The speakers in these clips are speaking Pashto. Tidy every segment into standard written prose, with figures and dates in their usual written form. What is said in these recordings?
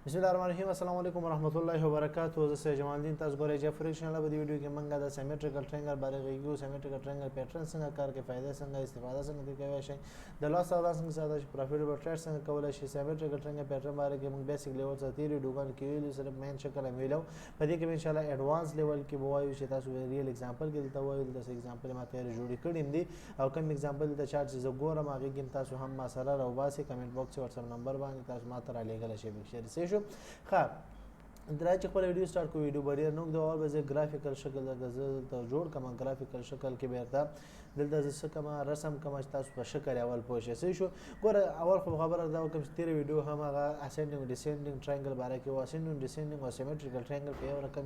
بسم الله الرحمن الرحیم. السلام علیکم ورحمۃ اللہ وبرکاتہ. زه سید جمال الدین تاسو ګورئ جعفری چینل. په دې ویډیو کې موږ د سیمیټریکل ټرینګل باره غږیږو. سیمیټریکل ټرینګل پیټرن څنګه کار کوي، فائدې څنګه، استفاده څنګه کوي شي، د لاس او څنګه ساده شي، پروفیټیبل ټریډ څنګه کولای شي. سیمیټریکل ټرینګل پیټرن باره کې موږ بیسیک لیول څخه تیری ډوګان کې ویلو سره مین شکل ویلو. په دې کې ان شاء الله ایڈوانس لیول کې وایو چې تاسو ریل ایگزامپل کې دلته وایو د ایگزامپل ما تیار جوړی کړم دي او کوم ایگزامپل د چارت چې ګورم هغه کې تاسو هم ما سره راوباسي. کمنټ باکس او واتساپ نمبر باندې تاسو ما ته را لېږل شي. بخیر سي شو. ښه درای چې خپل ویډیو سٹارټ کو ویډیو بریئر نو د اول به ګرافیکل شکل د جوړ کوم ګرافیکل شکل کې بیرته دلته څه کوم رسم کوم تاسو په شکل اول پوښی سي شو. ګوره اول خو خبره دا کوم چې تیر ویډیو هم هغه اسندینګ ډیسندینګ ټرایانګل باره کې و. اسندینګ ډیسندینګ او سیمیټریکل ټرایانګل په یو رقم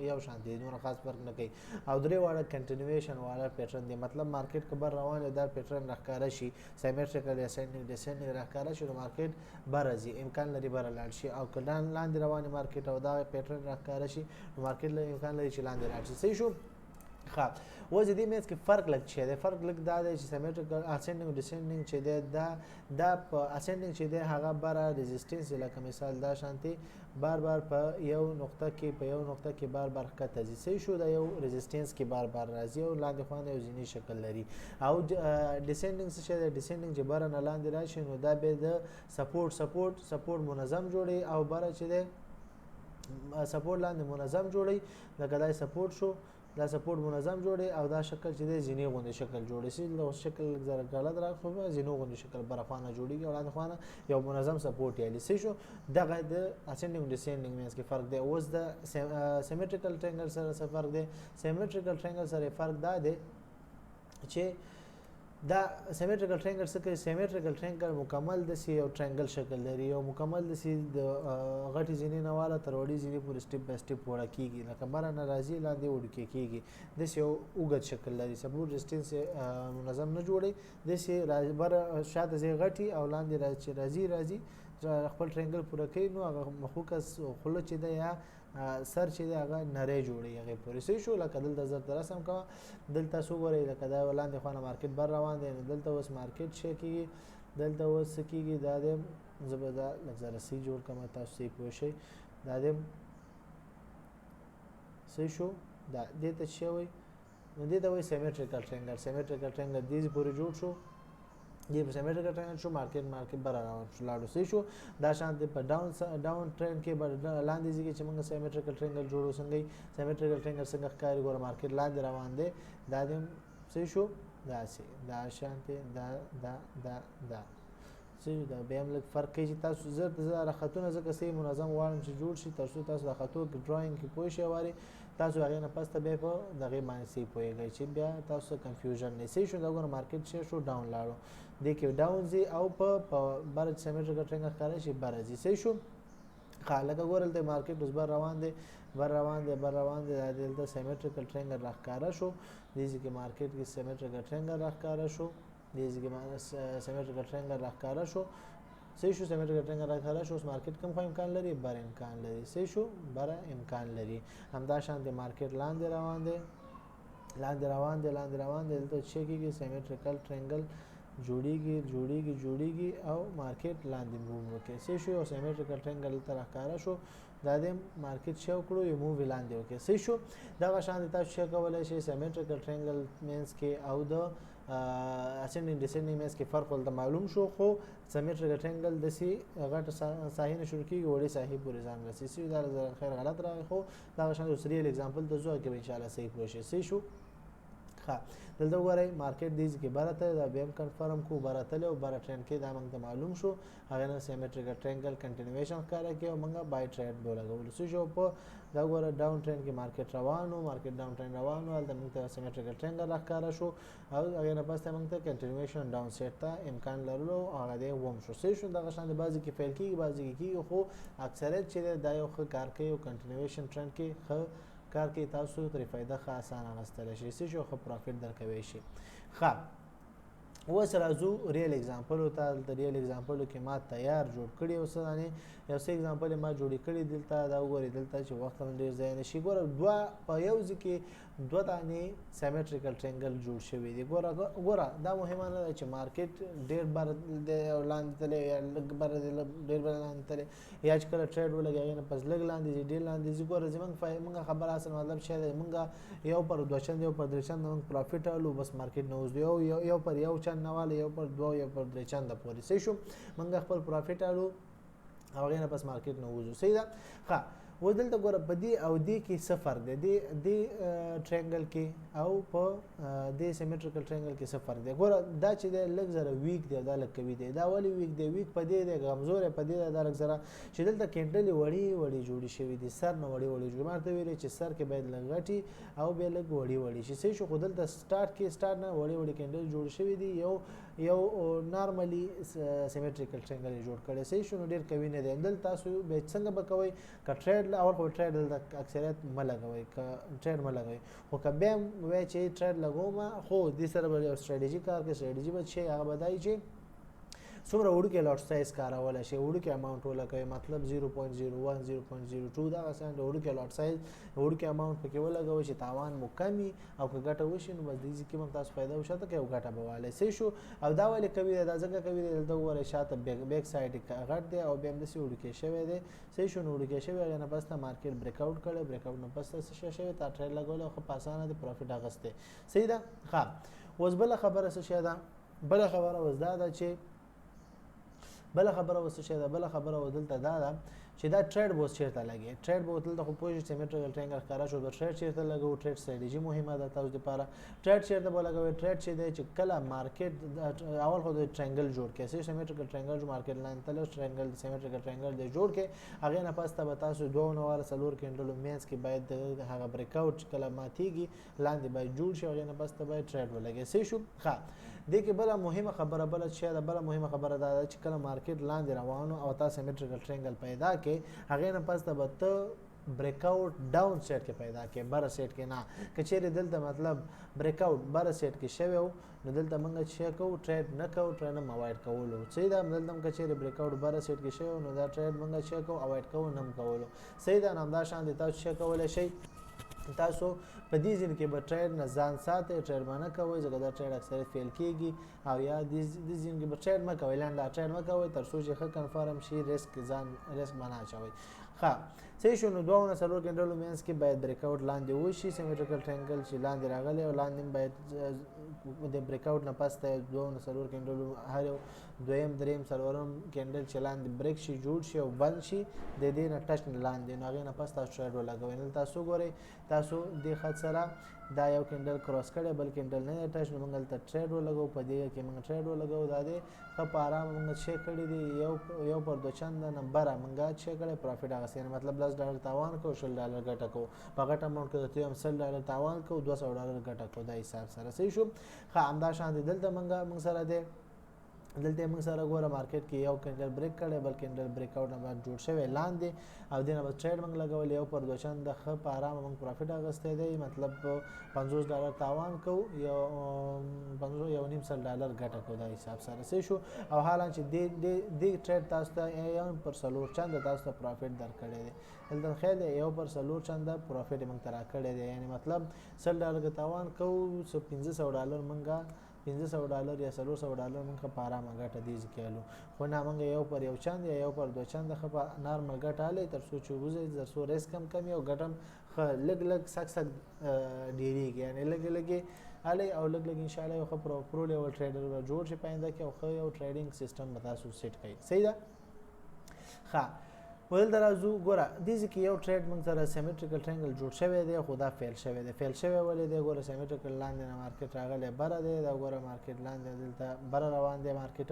یو شان دي، نور خاص فرق نه کوي. او درې واړه کنټینیویشن والا پیټرن دی، مطلب مارکیټ کبر روان دی دا پیټرن راخاره شي. سیمیټریکل اسندینګ ډیسندینګ راخاره شي نو مارکیټ برازي امکان لري بر لاړ شي، او کله لاندې روان مارکیټ او دا پیټرن راخاره شي نو مارکیټ له امکان لري چې لاندې لاړ شي. صحیح شو. ښه اوس د دې مینس کې فرق لږ شی دی. فرق لږ دا دی چې سیمیټریکل اسندینګ ډیسندینګ چې دی دا په اسندینګ چې دی هغه بره ریزسټنس لکه مثال دا شانتي بار بار په یو نقطه کې بار بار ښکته ځي. صحیح شو. دا یو ریزسټنس کې بار بار راځي او لاندې خوانه یو ځینی شکل لري. او ډیسندینګ څه شی دی؟ ډیسندینګ چې بره نه لاندې راشي نو دا به د سپورټ منظم جوړي او بره چې دی سپورټ لاندې منظم جوړي. لکه دا سپورټ شو، دا سپورټ منظم جوړي او دا شکل چې دی زینې غوندې شکل جوړي شي. نو شکل زره غلط راخو زینو غوندې شکل برخوانه جوړيږي او لاندې خوانه یو منظم سپورټ یالي. صحیح شو. دغه د اسندینګ ډیسندینګ مینس کې فرق دی. اوس د سیمیټریکل ټرایانګل سره څه فرق دی؟ سیمیټریکل ټرایانګل سره فرق دا دی چې دا سیمیټریکل ټرایانګل څه کوي؟ سیمیټریکل ټرایانګل مکمل د سی یو ټرایانګل شکل لري او مکمل د سی د غټي زینې نه والا تر وړي زینې پورې سټپ بای سټپ وړه کیږي. لکه بره نه راځي لاندې وړ کیږي. د سی یو اوږد شکل لري. سپورټ ډیسټنس منظم نه جوړي. د سی بره شاته زی غټي او لاندې راځي خپل ټرایانګل پوره کوي نو هغه مخوکس خله چې دی یا سر چې دی هغه نری جوړي هغه پورې. صحیح شو. لکه دلته زر رسم کا دلته سو غوري لکه دا ولاندې خوانه مارکیټ بر روان دی. دلته اوس مارکیټ شي کیږي، دلته اوس کیږي دا د زبدا لږه سی جوړ کما تاسو یې پوه شئ. دا د صحیح شو. دا دې ته شي وي نو دې ته وایي سیمیټریکل ټرایانګل. سیمیټریکل ټرایانګل دې پورې جوړ شو. دې په سیمیټریکل ټرایانګل شو مارکیټ بر روان شو لاړو. صحیح شو. دا شان په ډاون ټرند کې بر لاندې ځکه چې موږ سیمیټریکل ټرایانګل جوړو څنګه سیمیټریکل ټرایانګل څنګه ښکاري ګور مارکیټ لاندې روان دی. دا دې صحیح شو. دا سي دا شانته دا صحیح. دا به هم لږ فرق کوي چې تاسو زر خطونه ځکه سي منظم واړم چې جوړ شي ترڅو تاسو د خطو ډراینګ کې پوه شئ واري تاسو هغه نه پسته به په دغه باندې سي پوهیږئ چې بیا تاسو کنفیوژن نه سي شو. دا ګور مارکیټ شو ډاون لاړو د کې ډاون زی او په بر سیمیټریکل ټرایانګل ښکاري شي برازي. صحیح شو. خالق ګورل د مارکیټ اوس بر روان دی دلته سیمیټریکل ټرایانګل راخاره شو. دې کې مارکیټ کې سیمیټریکل ټرایانګل راخاره شو. دې کې سیمیټریکل ټرایانګل راخاره شو. صحیح شو. سیمیټریکل ټرایانګل راخاره شو. اوس مارکیټ کوم خو امکان لري؟ بر امکان لري. صحیح شو. بر امکان لري. همدا شان د مارکیټ لاندې روان دی دلته چې کېږي سیمیټریکل ټرایانګل جوړیږي او مارکیټ لاندې موو وکړي. صحیح شو. او سیمیټریکل ټرایانګل تر ښکارا شو. دا د مارکیټ شو کړو یو موو لاندې وکړي. صحیح شو. دا شان تاسو چې کولای شئ سیمیټریکل ټرایانګل مینس کې او د اسندینګ ډیسندینګ مینس کې فرق ول معلوم شو. خو سیمیټریکل ټرایانګل د سی غټ ساحې نه شروع کیږي وړي ساحې پورې ځان رسېږي. دا خیر غلط راغی خو دا شان اوس ریل ایگزامپل د زو کې ان شاء الله صحیح پوه شئ. صحیح شو. دلته وګورئ مارکیټ دیز کې برته دا به هم کنفرم کو برته له بر ټرند کې دا موږ ته معلوم شو. هغه نه سیمیټریکل ټرایانګل کنټینیویشن ښکارا کې او موږ بای ټریډ بولګول. سو شو په دا وګوره ډاون ټرند کې مارکیټ روانو ډاون ټرند روانو ال د موږ ته سیمیټریکل ټرایانګل راخاره شو او هغه نه پسته موږ ته کنټینیویشن ډاون سیټ ته امکان لرلو هغه دی ووم شو. صحیح شو. دا شان د بازي کې فیل کیږي بازي کې خو اکثریت چې دا یو ښه کار کوي او کنټینیویشن ټرند کې ښه کار کوي تاسو تر فائدہ ښه اسانه غستل شي. څه شو خو پروفیټ درکوي شي. ښه اوس راځو ریل اگزامپل ته. د ریل اگزامپل کې ما تیار جوړ کړی او څه دانې یو څه اگزامپل ما جوړ کړی دلته دا وګورئ دلته چې وخت هم ډیر ځای نشي. ګوره دوه په یو ځای کې دوه دانې سیمیټریکل ټرینګل جوړ شوي دي. ګوره دا مهمه نه ده چې مارکیټ ډیر بر دی او لاندې تللی یا لږ بر دی ډیر بر لاندې تللی یا چې کله ټریډ ولګي هغې نه پس لږ لاندې ځي ډیر لاندې ځي. ګوره زموږ خبره اصل مطلب شی دی موږ یو پر دوه چند یو پر درې چند موږ پرافټ اخلو بس مارکیټ نه وځو یو پر یو چند نه واله یو پر دوه یو پر درې چنده پورې صحیح شو موږ خپل پرافټ اخلو او هغې نه پس مارکیټ نه وځو. صحیح ده. ښه اوس دلته ګوره په دې او دې کې څه فرق دی دې ټرینګل کې او په دې سیمیټریکل ټرینګل کې څه فرق دی. ګوره دا چې دی لږ ذره ویک دی دا لږ قوي دی. دا ولې ویک دی؟ ویک په دې دی کمزور په دې دی دا لږ ذره چې دلته کینډلې وړې وړې جوړې شوي دي سر نه وړې وړې جوړې. ما ورته ویلې چې سر کې باید لږ غټي او بیا لږ وړې وړې شي صحیح شو. خو دلته سټارټ نه وړې وړې کینډل جوړې شوي دي یو نارملی سیمیټریکل ټرینګل یې جوړ کړی صحیح شو. نو ډېر قوي نه دی. دلته تاسو بیا څنګه به کوئ که ټریډ اول خو ټریډ دلته اکثریت مه لګوئ که ټریډ مه لګوئ خو که بیا هم وایي چې ټریډ لګوم خو دې سره به یو سټریټجي کار کوي. سټریټجي به شي هغه به دا وي چې څومره وړوکی لاټ سایز کارولی شي وړوکی اماونټ ولګوئ مطلب 0.01 0.02 دغه شان د وړوکی لاټ سایز وړوکی اماونټ پکې ولګوئ چې تاوان مو کم وي او که ګټه وشي نو بس دې کې هم تاسو فایده وشاته کوي او ګټه به والی صحیح شو. او دا ولې کوي دا ځکه کوي دلته وګورئ شاته بیک سایډ غټ دی او بیا هم داسې وړوکی شوی دی صحیح شو. نو وړوکی شوی هغې نه پس ته مارکیټ بریک آوټ کړی بریک آوټ نه پس ته څه شی شوی تا ټریډ لګولی او ښه په اسانه دی پروفیټ اخیستی صحیح ده. ښه اوس بله خبره څه شی ده؟ بله خبره اوس دا ده چې بله خبره اوس څه ده؟ بله خبره اوس دلته دا ده چې دا ټریډ به اوس چېرته لګي. ټریډ به دلته خو پوه شئ سیمیټریکل ټرینګل ښکاره شو. د ټریډ چېرته لګوو؟ ټریډ سټریټجي مهمه ده تاسو دپاره. ټریډ چېرته به لګوئ؟ ټریډ چې دی چې کله مارکیټ اول خو د ټرینګل جوړ کړئ صحیح سیمیټریکل ټرینګل مارکیټ لاندې تللی ټرینګل سیمیټریکل ټرینګل دی جوړ کړئ هغې نه پس ته به تاسو دوه نواله څلور کینډلو مینځ کې باید هغه بریک آوټ چې کله ماتېږي لاندې باید جوړ شي هغې نه پس ته باید ټریډ ولګي صحیح شو. ښه دې کې بله مهمه خبره بله شی ده بله مهمه خبره دا ده چې کله مارکیټ لاندې روان او تا سیمیټریکل ټرینګل پیدا کړې هغې نه پس ته به ته بریک آوټ ډاون سیټ کې پیدا کړې بره سیټ کې نه. که چیرې دلته مطلب بریک آوټ بره سیټ کې شوی و نو دلته موږ څه کوو ټریډ نه کوو ټریډ هم اوایډ کولو صحیح ده. دلته هم که چیرې بریک آوټ بره سیټ کې شوی نو دا ټریډ موږ څه کوو اوایډ کوو نه هم کولو صحیح ده. نو همدا شان دی تاسو څه کولی شئ تاسو په دې ځین کې به ټریډ نه ځان ساتئ ټریډ به نه کوئ ځکه دا ټریډ اکثریت فیل کېږي او یا دې ځین کې به ټریډ مه کوئ لنډه ټریډ مه کوئ تر څو چې ښه کنفرم شي ریسک به نه اچوئ. ښه صحیح شو. نو دوه نه څلور کینډلو مینځ کې باید بریک آوټ لاندې وشي سیمیټریکل ټرینګل چې لاندې راغلی او لاندې هم باید د بریک آوټ نه پس ته دوه نه څلور کینډلو هر یو دویم دریم څلورم کینډل چې لاندې بریک شي جوړ شي او بند شي د دې نه ټچ نه لاندې نو هغې نه پس تاسو ټریډ ولګوئ. نو تاسو ګورئ تاسو دې خط سره دا یو کینډل کراس کړی بل کینډل نه دی ټچ نو موږ هلته ټریډ ولګوو په دې کې موږ ټریډ ولګوو دا دی ښه په ارامه موږ څه کړي دي یو پر دوه چنده نمبره موږ څه کړی پروفیټ اخیستی مطلب $10 تاوان کوو $10 ګټه کوو په غټ اماونټ کې درته وایم $100 تاوان کوو $200 ګټه کوو دا حساب سره صحیح شو. ښه همدا شان دی دلته موږ سره دی دلته موږ سره ګوره مارکیټ کې یو کینډل بریک کړی بل کینډل بریک آوټ نه بعد جوړ شوی لاندې او دې نه به ټریډ موږ لګولی یو پر دوه چنده ښه په ارامه موږ پروفیټ اخیستی دی مطلب $50 تاوان کوو یو نیم $100 ګټه کوو دا حساب سره صحیح شو. او حالا چې دې ټریډ تاسو ته یو پر څلور چنده تاسو ته پروفیټ درکړی دی دلته خیر دی یو پر څلور چنده پروفیټ موږ ته راکړی دی یعنې مطلب $100 تاوان کوو $500 موږ $500 یا $400 موږ په ارامه ګټه دې ځکې هلو خو نه موږ یو پر یو چند یا یو پر دوه چنده ښه په نارمل ګټه هلی تر څو چې وځئ تر څو ریسک هم کم وي او ګټه هم ښه لږ سک ډېرېږي یعنې لږې هلی او لږ انشاءالله یو ښه پرو لیول ټریډر به جوړ شي په آینده کې او ښه یو ټریډینګ سیسټم به تاسو سیټ کوئ صحیح ده. ښه ودلته راځو ګوره دې ځای کې یو ټریډ موږ سره سیمیټریکل ټرینګل جوړ شوی دی خو دا فیل شوی دی ولې دی ګوره سیمیټریکل لاندې نه مارکیټ راغلی بره دی دا ګوره مارکیټ لاندې دلته بره روان دی مارکیټ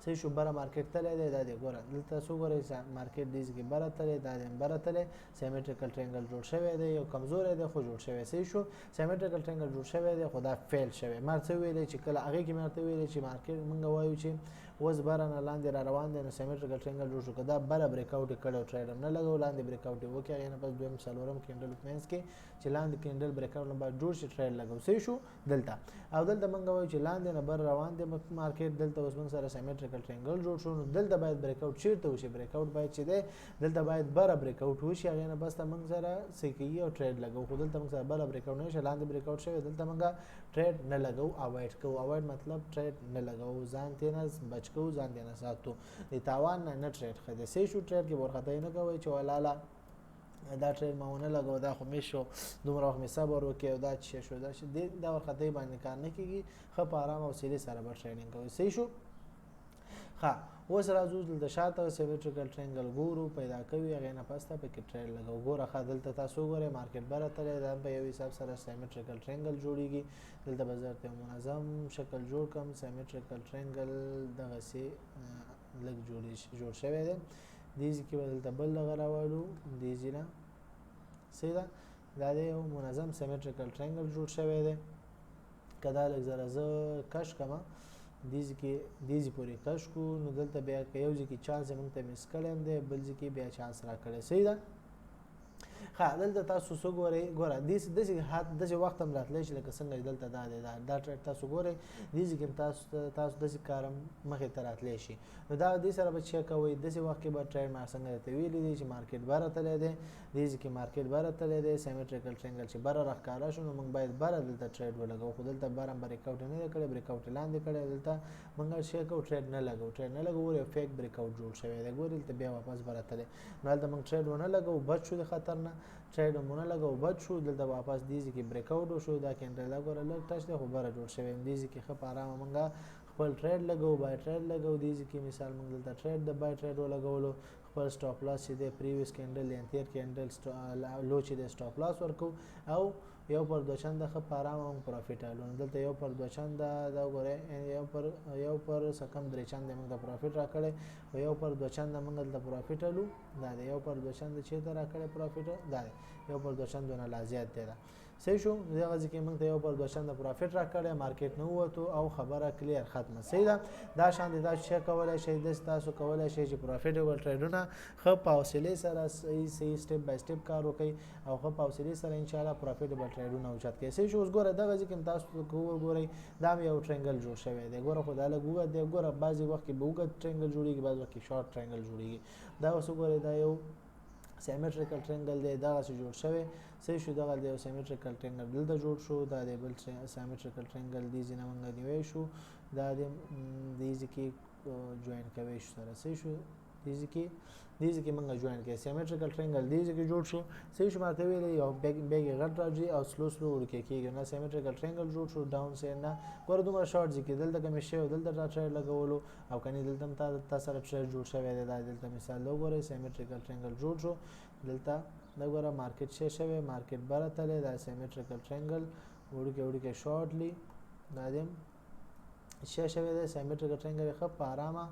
صحیح شو بره مارکیټ تللی دی دا دی ګوره دلته څو ګورئ مارکیټ دې ځای کې بره تللی دا دی هم بره تللی سیمیټریکل ټرینګل جوړ شوی دی یو کمزوری دی خو جوړ شوی صحیح شو سیمیټریکل ټرینګل جوړ شوی دی خو دا فیل شوی ما څه ویلی چې کله هغې کې مې ورته ویلی چې مارکیټ موږ وایو چې اوس بره نه لاندې را روان دی نو سیمیټریکل ټرینګل جوړ شو که دا بره بریک آوټ یې کړی او ټریډ هم نه لګو لاندې بریک آوټ یې وکړي هغې نه پس دویم څلورم کینډل منځ کې چې لاندې کینډل بریک آوټ نه بعد جوړ شي ټریډ لګو صحیح شو دلته او دلته موږ وایو چې لاندې نه بر روان دی مارکیټ دلته اوس موږ سره سیمیټریکل ټرینګل جوړ شو نو دلته باید بریک آوټ چیرته وشي بریک آوټ باید چې دی دلته باید بره بریک آوټ وشي هغې نه بس ته موږ سره څه کیږي او ټریډ لګو خو دلته موږ سره بله بریک آوټ نه شي لاندې بریک آوټ شوی دلته موږ ټریډ نه لګو اوایډ کوو اوایډ مطلب ټریډ نه لګو ځان ترې نه بچ کوو ځان ترې نه ساتو د تاوان نه ټریډ ښه دی صحیح شو ټریډ کې وارخطایي نه کوئ چې ولاله دا ټریډ ما ونه لګو دا خو مې شو دومره وخت مې صبر وکړي او دا چې شو دا وارخطایي باندې کار نه کېږي ښه په ارام او حوصلې سره به ټریډینګ کوئ صحیح شو ښه اوس راځو دلته شاته سیمیټریکل ټرینګل ګورو پیدا کوي هغې نه پس ته پکې ټریډ لګو ګوره ښه دلته تاسو وګورئ مارکیټ بره تللی دا په یو حساب سره سیمیټریکل ټرینګل جوړیږي دلته به زه ورته منظم شکل جوړ کړم سیمیټریکل ټرینګل دغسې لږ جوړ شوی دی دې ځای کې به دلته بل دغه راوړو دې ځای نه صحیح ده دا د یو منظم سیمیټریکل ټرینګل جوړ شوی دی که دا لږ زره زه کش کړمه دې ځای پورې کش کړو نو دلته بیا که یو ځای کې چانس یې موږ ته مس کړی هم دی بل ځای کې بیا چانس راکړی صحیح ده ښه دلته تاسو څه ګورئ ګوره داسې وخت هم راتلی شي لکه څنګه چې دلته دا دی دا ټریډ تاسو ګورئ دې ځای کې تاسو داسې کار هم مخې ته راتلی شي نو دا دې سره به چیک کوئ داسې وخت کې به ټریډ ما څنګه درته ویلي دي چې مارکیټ بره تللی دی دې ځای کې مارکیټ بره تللی دی سیمیټریکل ټرینګل چې بره راښکاره شو نو موږ باید بره دلته ټریډ ولګو خو دلته بره هم بریک آوټ نه دی کړی بریک آوټ یې لاندې کړی دلته موږ چیک کوو ټریډ نه لګو ګورئ فیک بریک آوټ جوړ شوی دی ګورئ دلته بیا واپس بره تللی نو هلته موږ ټریډ ونه لګو بچ شو د خطر نه ټریډ هم ونه لګو بچ شو دلته واپس دې ځای کې بریک آوټ وشو دا کینډل دا ګوره لږ ټچ دی خو بره جوړ شوی دې ځای کې ښه په ارامه موږ خپل ټریډ لګو بای ټریډ لګو دې ځای کې مثال موږ دلته ټریډ د بای ټریډ ولګولو خپل سټاپ لاس چې دی پریویس کینډل یا تیر کینډل لو چې دی سټاپ لاس ورکو او یو پر دوه چنده ښه په ارامه موږ پروفیټ اخلو نو دلته یو پر دوه چنده دا وګورئ یو پر څه کم درې چنده موږ ته پروفیټ راکړی او یو پر دوه چنده موږ دلته پروفیټ اخلو دا دی یو پر دوه چنده چېرته راکړی پروفیټ دا دی یو پر دوه چندو نه لا زیات دی دا صحیح شو دغه ځای کې موږ ته یو پر دوه چنده پروفیټ راکړی مارکیټ نه ووتو او خبره کلیر ختمه صحیح ده دا شان دی دا شی کولی شئ داسې تاسو کولی شئ چې پروفیټیبل ټریډونه ښه په حوصلې سره صحیح سټیپ بای سټیپ کار وکړئ او ښه په حوصلې سره انشاءالله پروفیټیبل ټریډونه اوچت کړئ صحیح شو اوس ګوره دغه ځای کې تاسو وګورئ دا هم یو ټرینګل جوړ شوی دی ګوره خو دا لږ اوږد دی ګوره بعضې وخت کې به اوږد ټرینګل جوړېږي بعض وخت کې شارټ ټرینګل جوړېږي دا اوس وګورئ دا یو سیمیټریکل ټرینګل دی دغسې جوړ شوی صحیح شو دغه دی یو سیمیټریکل ټرینګل دلته جوړ شو دا دی بل سیمیټریکل ټرینګل دې ځای نه موږ نیوی شو دا دې ځای کې جوین کوی شو سره صحیح شو دې ځای کې موږ جوین کړی سیمیټریکل ټرینګل دې ځای کې جوړ شو صحیح شو ما ته ویلې یو بیګ یې غټ راځي او سلو ورکې کېږي نه سیمیټریکل ټرینګل جوړ شو ډاون سایډ نه ګوره دومره شارټ ځای کې دلته که مې شوی دلته دا ټریډ لګولو او که نه دلته هم تا سره ټریډ جوړ شوی دی دا دلته مثال دا وګورئ سیمیټریکل ټرینګل جوړ شو دلته دا ګوره مارکیټ شوی مارکیټ بره تللی دا سیمیټریکل ټرینګل وړوکی شارټلی دا دې شوی دی سیمیټریکل ټرینګل ښه په ارامه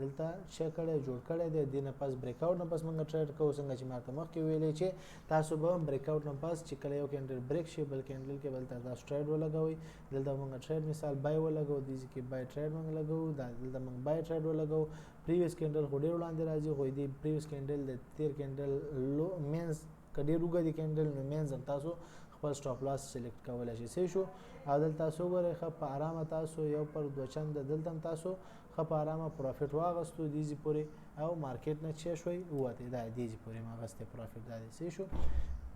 دلته چیک کړی جوړ کړی دی دې نه پس بریک آوټ نه پس موږ ټریډ کوو څنګه چې ما ته مخکې ویلې چې تاسو به بریک آوټ نه پس چې کله یو کینډل بریک شي بل کینډل کې بل تاسو ټریډ ولګوئ دلته موږ ټریډ مثال بای ولګو دې کې بای ټریډ موږ لګو دا دلته موږ بای ټریډ ولګو پریویس کینډل خو ډېر وړاندې راځي خو دې پریویس کینډل د تیر کینډل لو مینز که ډېر اوږد کینډل نو مینز هم تاسو خپل سټاپ لاس سلیکټ کولی شئ صحیح شو او دلته تاسو وګورئ ښه په ارامه تاسو یو پر دوه چنده دلته هم تاسو ښه په ارامه پروفیټ واغستو دې ځای پورې او مارکیټ نه چې شوی ووتې دا دې ځای پورې مو اغستی پروفیټ دا دی صحیح شو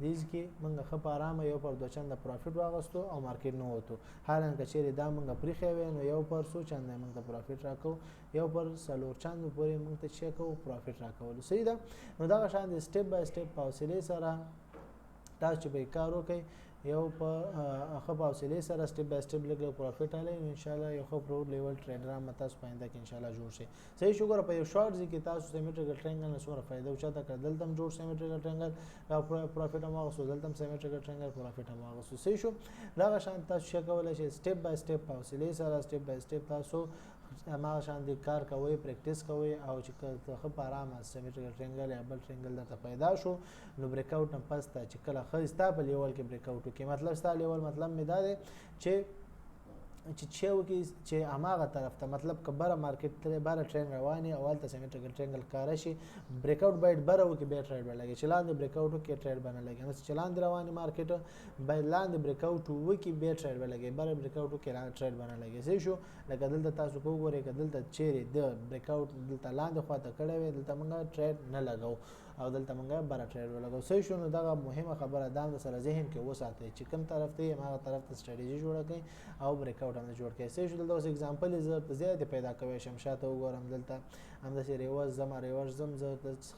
دې ځای کې موږ ښه په ارامه یو پر دوه چنده پروفیټ واغستو او مارکیټ نه ووتو حالا که چیرې دا موږ پریښی وی نو یو پر څو چنده موږ ته پروفیټ راکوو یو پر څلور چندو پورې موږ ته چې کوو پروفیټ راکولو صحیح ده نو دغه شان د سټیپ بای سټیپ په حوصلې سره تاسو چې به کار وکړئ یو په ښه په حوصلې سره سټیپ بای سټیپ لږ پروفیټ هلی نو انشاءالله یو ښه پرو لیول ټریډر هم تاسو په آینده کې انشاءالله جوړ شي صحیح شو ګوره په یو شارټ ځای کې تاسو سیمیټریکل ټرینګل نه څومره فایده اوچته کړه دلته هم جوړ سیمیټریکل ټرینګل او پروفیټ هم واغستو دلته هم سیمیټریکل ټرینګل پروفیټ هم واغستو صحیح شو دغه شان تاسو څه کولی شئ سټیپ بای سټیپ په حوصلې سره سټیپ بای سټیپ تاسو هماغه شان دي کار کوئ پریکټیس کوئ او چې ښه په ارامه سیمیټریکل ټرینګل یا بل ټرینګل درته پیدا شو نو بریک آوټ نه پس ته چې کله ښه ستا په لیول کې بریک آوټ وکړي مطلب ستا لیول مطلب مې دا دی چې چې چې هماغه طرف ته مطلب که بره مارکیټ ته بره ټرین رواني او هلته سیمیټریکل ټرینګل کاره شي بریک اوټ باید بره وکړي بیا ټریډ به لګي چې لاندې بریک اوټ وکړي ټریډ به نه لګي نو چې لاندې رواني مارکیټ باید لاندې بریک اوټ وکړي بیا ټریډ به لګي بره بریک اوټ وکړي ټریډ به نه لګي صحیح شو لکه دلته تاسو وګورئ که دلته چیرې د بریک اوټ دلته لاندې خواته کړی وی دلته موږ ټریډ نه لګو او دلته موږ بره ټریډ ولګو صحیح شو نو دغه مهمه خبره دا هم سره ذهن کې وساتئ چې کوم طرف ته یې هغه طرف ته سټریټجي جوړه کړئ او بریک اوټ هم جوړ کړئ صحیح شو دلته اوس اگزامپل زه زیاتې پیدا کوی شم شاته وګورم دلته همداسې ریورس ځم زه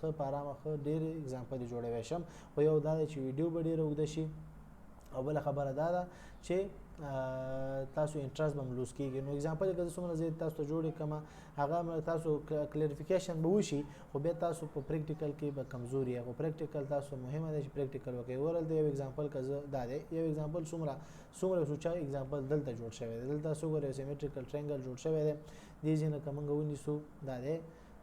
ښه په ارامه ښه ډېرې اگزامپل جوړوی شم خو یو دا دی چې ویډیو به ډېره اوږده شي او بله خبره دا ده چې تاسو انټرست به هم لوز کېږي نو اگزامپل که زه څومره زه تاسو ته جوړې کړم هغه تاسو کلیریفیکیشن به وشي خو بیا تاسو په پریکټیکل کې به کمزوري یې خو پریکټیکل تاسو مهمه ده چې پریکټیکل وکړئ ورلته یو اگزامپل که زه دا دی یو اگزامپل څومره سوچا اگزامپل دلته جوړ شوی دی دلته څو ګورئ سیمیټریکل ټرینګل جوړ شوی دی دې ځای نه که موږ ونیسو دا دی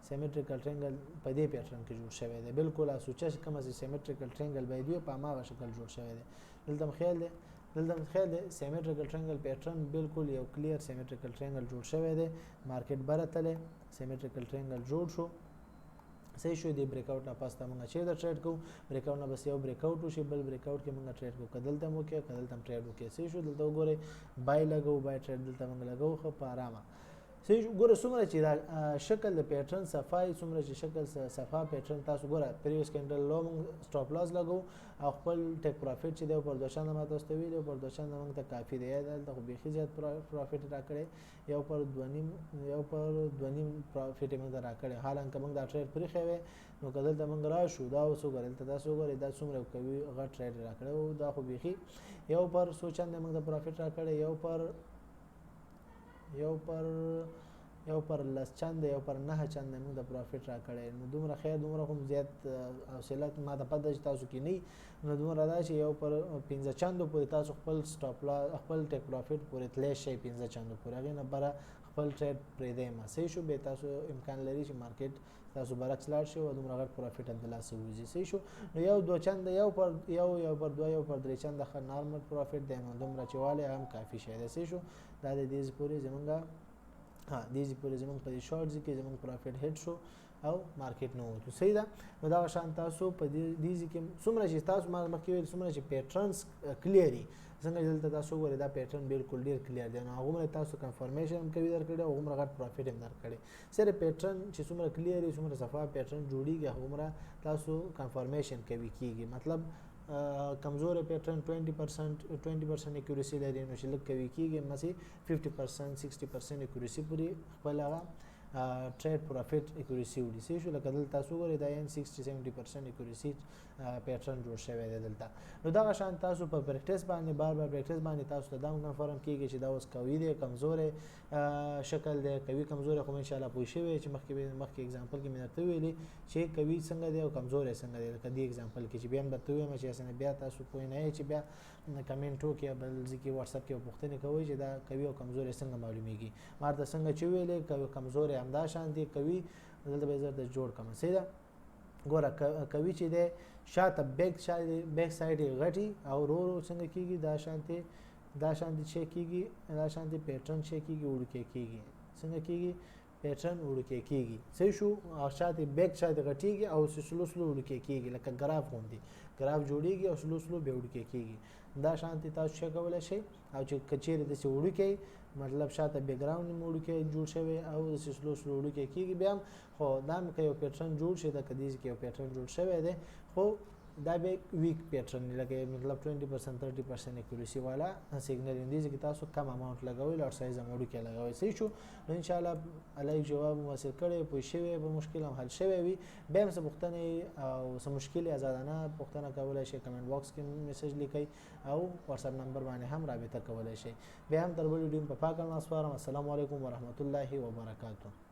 سیمیټریکل ټرینګل په دې پیټرن کې جوړ شوی دی بالکل سوچا چې کومه سیمیټریکل ټرینګل باید وي په هماغه شکل جوړ شوی دی دلته خیال دی سیمیټریکل ټرینګل پیټرن بالکل یو کلیر سیمیټریکل ټرینګل جوړ شوی دی مارکیټ بره تللی سیمیټریکل ټرینګل جوړ شو صحیح شو دی بریک اوټ نه پس ته موږ چیرته ټریډ کوو بریک اوټ نه بس یو بریک اوټ وشي بل بریک اوټ کې موږ ټریډ کوو که دلته هم وکړو که دلته هم ټریډ وکړو صحیح شو دلته وګورئ بای لګو بای ټریډ دلته موږ لګو ښه په ارامه صحیح ګوره څومره چې دا شکل د پیټرن صفای څومره چې شکل صفا پیټرن تاسو ګوره پریویس کینډل لو موږ سټاپ لاس لګو او خپل ټیک پروفیټ چې دی پر دوشنبه ما تاسو ته ویلو پر دوشنبه موږ ته کافي دی دلته خو بیخي زیات پروفیټ راکړی یو پر 2.5 پروفیټ موږ راکړی حالانکه موږ دا ټریډ پرې خوي نو کله ته موږ راشو دا اوس وګورئ تاسو وګورئ دا څومره کوي غټ ټریډ راکړی دا خو بیخي یو پر سوچنده موږ د پروفیټ راکړی یو پر لس چنده یو پر 9 چنده موږ د پروفیټ راکړی نو دومره خیر دومره هم زیات حوصله ما ته پته چې تاسو کې نه نو دومره دا چې یو پر 15 چندو پورې تاسو خپل سټاپ لاس خپل ټیک پروفیټ پورې تللی شئ 15 چندو پورې هغې نه بره خپل ټریډ پرېږدئ ما صحیح شو بیا تاسو امکان لري چې مارکیټ تاسو برعکس لاړ شي او دومره غټ پروفیټ هم د لاسه ووځي صحیح شو نو یو دوه چنده یو پر دوه یو پر درې چنده ښه نارمل پروفیټ دی نو دومره چې والی هم کافي شی دی صحیح شو دا د دې پورې زمونږ دې پورې زمونږ په دې شارټ کې زمونږ پروفیټ هټ شو او مارکیټ نه وته صحیح ده نو دا شان تاسو په دې کې څومره چې تاسو ما مخکې ویل څومره چې پیټرنز کلیری څنګه دلته تاسو ګورئ دا پیټرن بالکل ډیر کلیر دی نو هغه تاسو کنفرمیشن هم کوي درکړي او هغه غټ پروفیټ هم درکړي سره پیټرن چې څومره کلیر څومره صفه پیټرن جوړیږي هغه تاسو کنفرمیشن کوي کیږي مطلب کمزور پیټرن 20% اکیوریسی لري نو چې لږ کوي کیږي مسی 50% 60% اکیوریسی پوری خپل هغه ټریډ پروفیټ اکیوریسی وړي شي لکه دلته تاسو ګورئ دا 60-70% اکیوریسی پیټرن جوړ شوی دی دلته نو دا شان تاسو په پریکټیس باندې بار پریکټیس باندې تاسو ته دا کنفرم کیږي چې دا اوس قوي دی کمزور شکل دی قوي کمزور خو ان شاء الله پوه شوی چې مخکې اگزامپل کې مې درته ویلي چې قوي څنګه دی او کمزور څنګه دی لکه دې اگزامپل کې چې بیا هم درته وایم چې اسنه بیا تاسو پوه نه یې چې بیا کمنټ وکړئ بل ځکه واتس اپ کې پوښتنه کوئ چې دا قوي او کمزور څنګه معلومیږي مارته څنګه چې ویلې کمزور همدا شان دی قوي دلته به زړه جوړ کوم سیده ګوره قوي چې دی شاته بیک سایډ غټي او رو څنګه کیږي دا شانتي چې کیږي دا شانتي پیټرن چې کیږي وړکې کیږي څنګه کیږي پیټرن وړکې کیږي صحیح شو او شاته بیک شاته غټيږي او سلو وړکې کیږي لکه ګراف غوندي ګراف جوړیږي او سلو به وړکې کیږي دا شانتي تاسو څه کولای شئ او چې کچېره د وړکې مطلب شاته بیک ګراوند موړکې جوړ شوی او سلو وړکې کیږي بیا خو دا مې یو پیټرن جوړ شي د کدیز کې یو پیټرن جوړ شوی دی خو دا به ویک پیټرن لکه مطلب 20% 30% اکیوریسی والا سیګنل اندیز کې تاسو کم اماونت لګوي او سایز موډو کې لګوي صحیح شو نو ان شاء الله علی جواب موثر کړي پوه شوی به مشکل هم حل شوی وي به هم څه پوښتنه او څه مشکل آزادانه پوښتنه کولای شي کمنټ باکس کې میسج لیکي او واتس اپ نمبر باندې هم رابطه کولای شي به هم تر بل ویډیو په پاک ناسوارم السلام علیکم ورحمت الله وبرکاته